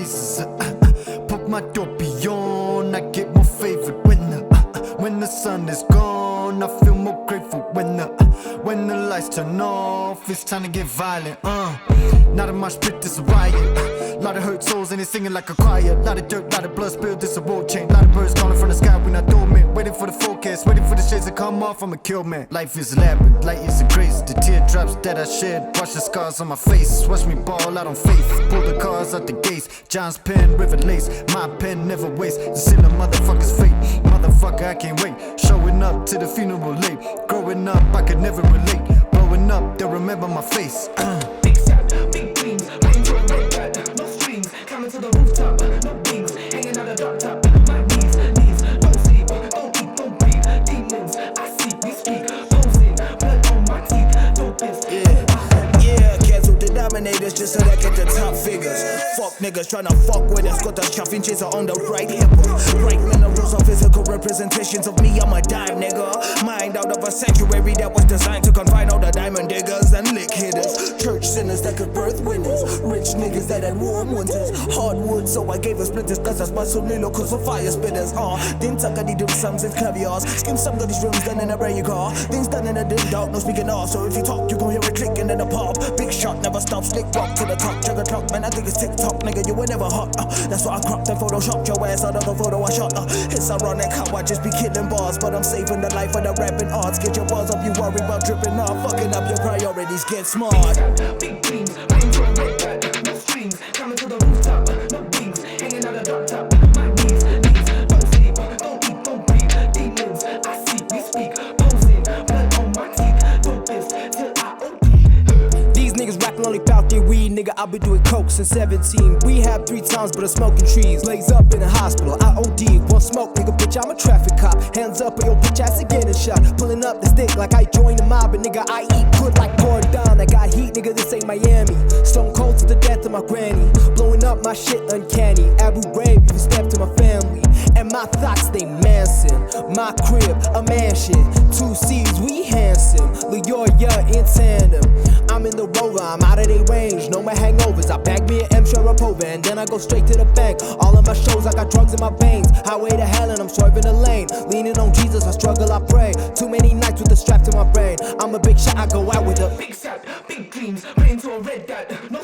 faces. Put my dopey on, I get more favorite when the sun is gone. I feel more grateful when the lights turn off. It's time to get violent. Not in my spit, this a riot. Lot of hurt souls and they singing like a choir. Lot of dirt, lot of blood spilled, this a war chain. Lot of birds calling from the sky when I dormant. Waiting for the forecast, waiting for the shades to come off. I'm a kill man. Life is a labyrinth, light is a grace. The teardrops that I shed, wash the scars on my face. Watch me ball out on faith, pull the cars out the gates. John's pen, river lace, my pen never wastes. The seal of motherfucker's fate, motherfucker I can't wait. Showing up to the funeral late. Growing up I could never relate. Blowing up, they'll remember my face. Big shot, big dreams, playing to a red dot. No strings, coming to the rooftop. No wings, hanging out the drop top. My knees, don't sleep, don't eat, don't breathe. Demons, I see, we speak. Posing, blood on my teeth. Don't piss. Yeah, cancel the dominators just so they get the top figures. Fuck niggas tryna fuck with us. Got the shuffling chaser on the right hip. Right minerals are physical representations of me. I'm a dime nigga. Mind out of a sanctuary that was designed to confine all the diamond diggers and lick hitters. Church sinners that could birth winners. Rich niggas that had warm winters. Hardwood, so I gave her splinters. Cause I spot some little cause for fire spitters. Then tuck the dim sums and caviars. Skim some of these rooms done in a brand new car. Things done in a dim dark, no speaking off. So if you talk, you gon' hear it clicking in the pop. Big shot, never stop, slick rock to the top. Chugga clock, man, I think it's TikTok, nigga, you were never hot. That's why I cropped and photoshopped your ass out of the photo I shot. It's ironic how I just be killing bars, but I'm saving the life of the rapping arts. Get your bars up, you worry about dripping off. Fucking up your priorities, get smart. Big dreams, playing to a red dot. No strings, coming to the rooftop. No wings, hanging out the drop top. My knees, don't sleep, don't eat, don't breathe. Demons, I see, we speak. Posing, blood on my teeth. Don't piss till I OD. These niggas rapping only bout their weed, nigga. I've been doing coke since 17. We have 3 times, but I'm smoking trees. Lays up in a hospital, I OD. One smoke, nigga, bitch, I'm a traffic cop. Hands up, or your bitch ass is getting shot. Pulling up the stick like I joined the mob, but nigga, I eat good like Gordon. I got heat, nigga, this ain't Miami. Stone cold to the death of my granny. Blowing up my shit uncanny. Abu Ghraib, you step to my family. And my thoughts, they Manson. My crib, a mansion. 2 C's, we handsome. LaYoya in tandem. I'm in the Rover, I'm out of their range. No more hangovers, I bag me an M Sharapova and then I go straight to the bank. All of my shows, I got drugs in my veins. Highway to hell and I'm swerving the lane. Leaning on Jesus, I struggle, I pray. Too many nights with the strap to my brain. I'm a big shot, I go out with a big shot, big dreams, playing to a red dot. No